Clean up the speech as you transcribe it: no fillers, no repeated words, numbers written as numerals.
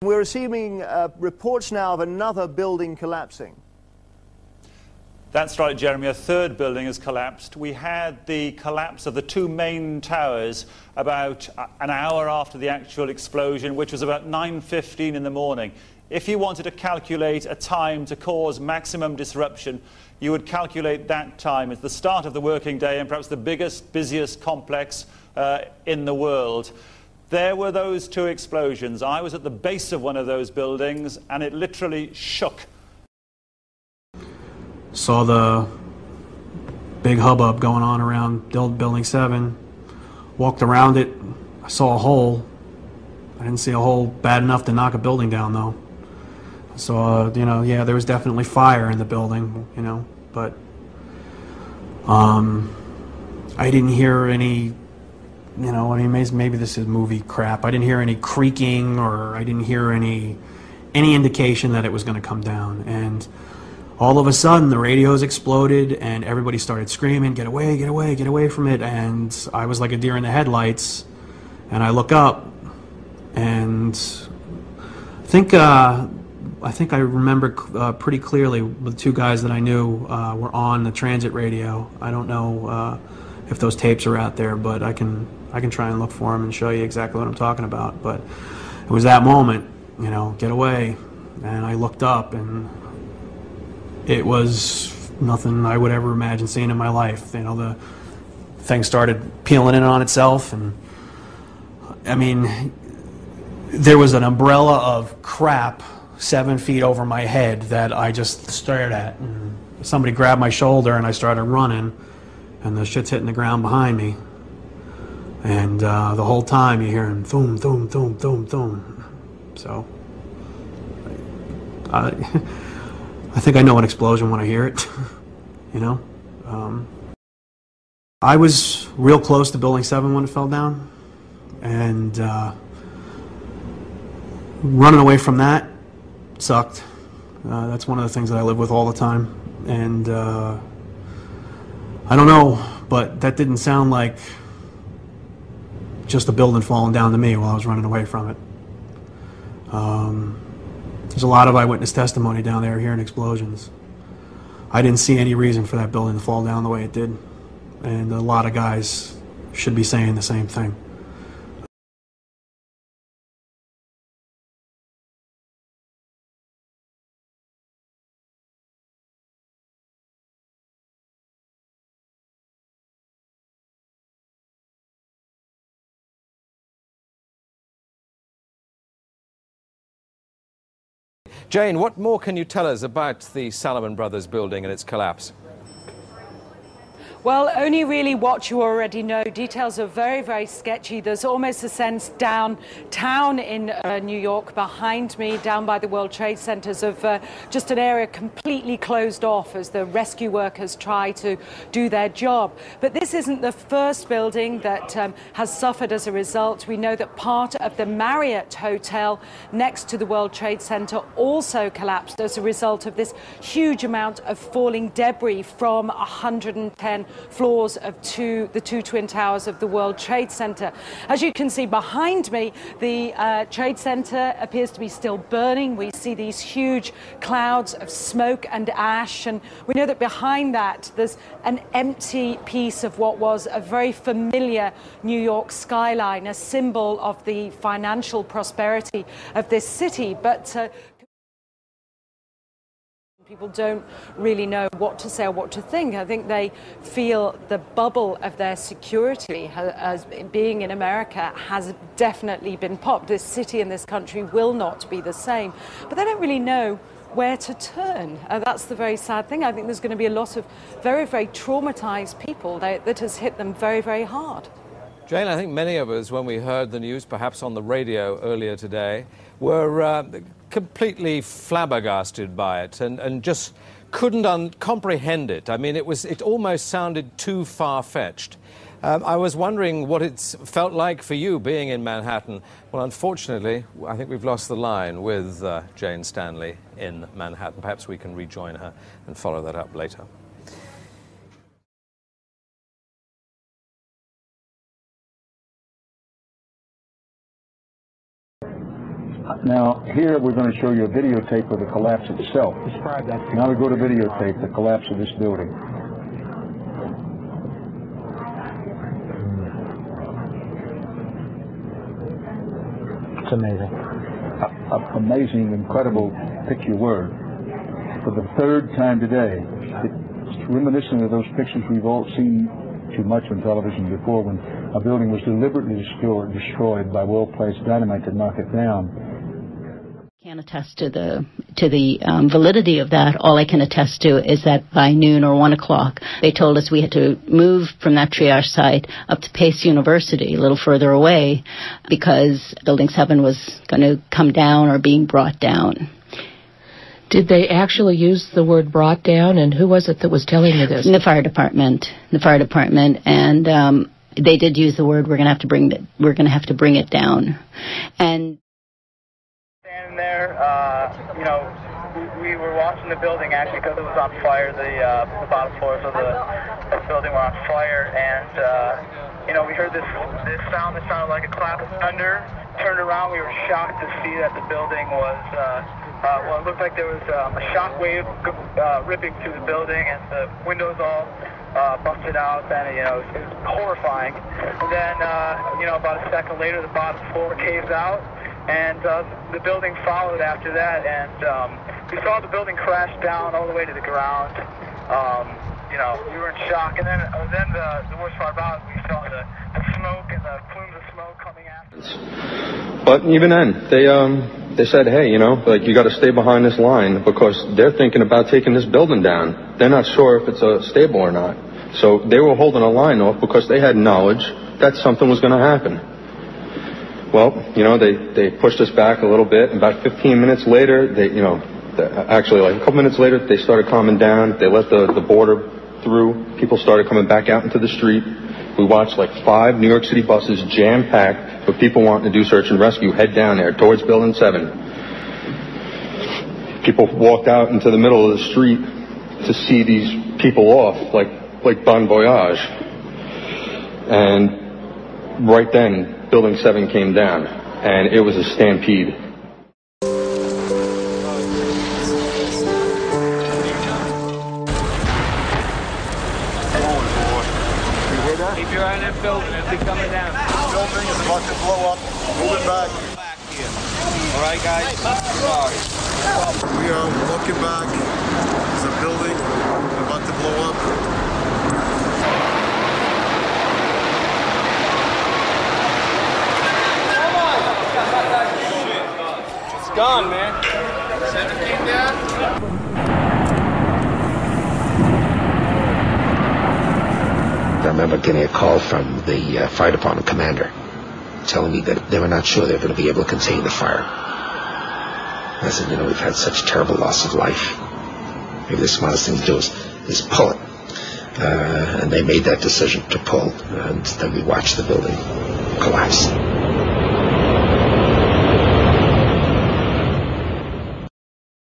We're receiving reports now of another building collapsing. That's right, Jeremy. A third building has collapsed. We had the collapse of the two main towers about an hour after the actual explosion, which was about 9:15 in the morning. If you wanted to calculate a time to cause maximum disruption, you would calculate that time. It's the start of the working day and perhaps the biggest, busiest complex in the world. There were those two explosions. I was at the base of one of those buildings and it literally shook. Saw the big hubbub going on around Building 7. Walked around it. I saw a hole. I didn't see a hole bad enough to knock a building down, though. So, yeah, there was definitely fire in the building, but I didn't hear any, maybe this is movie crap. I didn't hear any creaking, or I didn't hear any indication that it was going to come down. And all of a sudden, the radios exploded, and everybody started screaming, "Get away, get away, get away from it!" And I was like a deer in the headlights, and I look up, and I think I remember pretty clearly the two guys that I knew were on the transit radio. I don't know if those tapes are out there, but I can try and look for them and show you exactly what I'm talking about. But it was that moment, get away, and I looked up, and it was nothing I would ever imagine seeing in my life. The thing started peeling in on itself, and I mean, there was an umbrella of crap 7 feet over my head that I just stared at. And somebody grabbed my shoulder, and I started running, and the shit's hitting the ground behind me. And the whole time you hear him, thum, thum, thum, thum, thum. So, I think I know an explosion when I hear it, I was real close to Building 7 when it fell down, and running away from that sucked. That's one of the things that I live with all the time, and I don't know, but that didn't sound like just a building falling down to me while I was running away from it. There's a lot of eyewitness testimony down there hearing explosions. I didn't see any reason for that building to fall down the way it did, and a lot of guys should be saying the same thing. Jane, what more can you tell us about the Salomon Brothers building and its collapse? Well, only really what you already know. Details are very, very sketchy. There's almost a sense downtown in New York behind me, down by the World Trade Centers, of just an area completely closed off as the rescue workers try to do their job. But this isn't the first building that has suffered as a result. We know that part of the Marriott Hotel next to the World Trade Center also collapsed as a result of this huge amount of falling debris from 110 floors of the two twin towers of the World Trade Center. As you can see behind me, the Trade Center appears to be still burning. We see these huge clouds of smoke and ash, and we know that behind that there's an empty piece of what was a very familiar New York skyline, a symbol of the financial prosperity of this city. But people don't really know what to say or what to think. I think they feel the bubble of their security as being in America has definitely been popped. This city and this country will not be the same. But they don't really know where to turn. That's the very sad thing. I think there's going to be a lot of very, very traumatized people that has hit them very, very hard. Jane, I think many of us, when we heard the news, perhaps on the radio earlier today, were completely flabbergasted by it and just couldn't comprehend it. I mean, it almost sounded too far-fetched. I was wondering what it's felt like for you being in Manhattan. Well, unfortunately, I think we've lost the line with Jane Stanley in Manhattan. Perhaps we can rejoin her and follow that up later. Now, here we're going to show you a videotape of the collapse itself. Describe that. Now we go to videotape, the collapse of this building. It's amazing. Amazing, incredible, pick your word. For the third time today, it's reminiscent of those pictures we've all seen too much on television before, when a building was deliberately destroyed by well-placed dynamite to knock it down. Can't attest to the validity of that. All I can attest to is that by noon or 1 o'clock, they told us we had to move from that triage site up to Pace University, a little further away, because Building 7 was going to come down or being brought down. Did they actually use the word brought down, and who was it that was telling you this? The fire department, and they did use the word. We're going to have to bring it down, and. Standing there, we were watching the building actually because it was on fire. The bottom floors of the building were on fire, and we heard this sound that sounded like a clap of thunder. Turned around, we were shocked to see that the building was. It looked like there was a shock wave ripping through the building, and the windows all busted out. And it was horrifying. And then about a second later, the bottom floor caves out. And the building followed after that, and we saw the building crash down all the way to the ground. We were in shock, and then the worst part about it, we saw the smoke and the plumes of smoke coming after. But even then, they said, hey, you got to stay behind this line, because they're thinking about taking this building down. They're not sure if it's stable or not. So they were holding a line off because they had knowledge that something was going to happen. Well, they pushed us back a little bit, and about 15 minutes later, actually like a couple minutes later, they started calming down. They let the border through. People started coming back out into the street. We watched like 5 New York City buses jam-packed with people wanting to do search and rescue head down there towards Building 7. People walked out into the middle of the street to see these people off, like Bon Voyage. And right then, Building 7 came down, and it was a stampede. Keep your eye on that building as they coming down. Building is about to blow up. Moving back. All right, guys. Sorry. We are looking back. There's a building about to blow up. It's gone, man. 17 down. I remember getting a call from the fire department commander telling me that they were not sure they were going to be able to contain the fire. I said, we've had such terrible loss of life. Maybe the smartest thing to do is pull it. And they made that decision to pull, and then we watched the building collapse.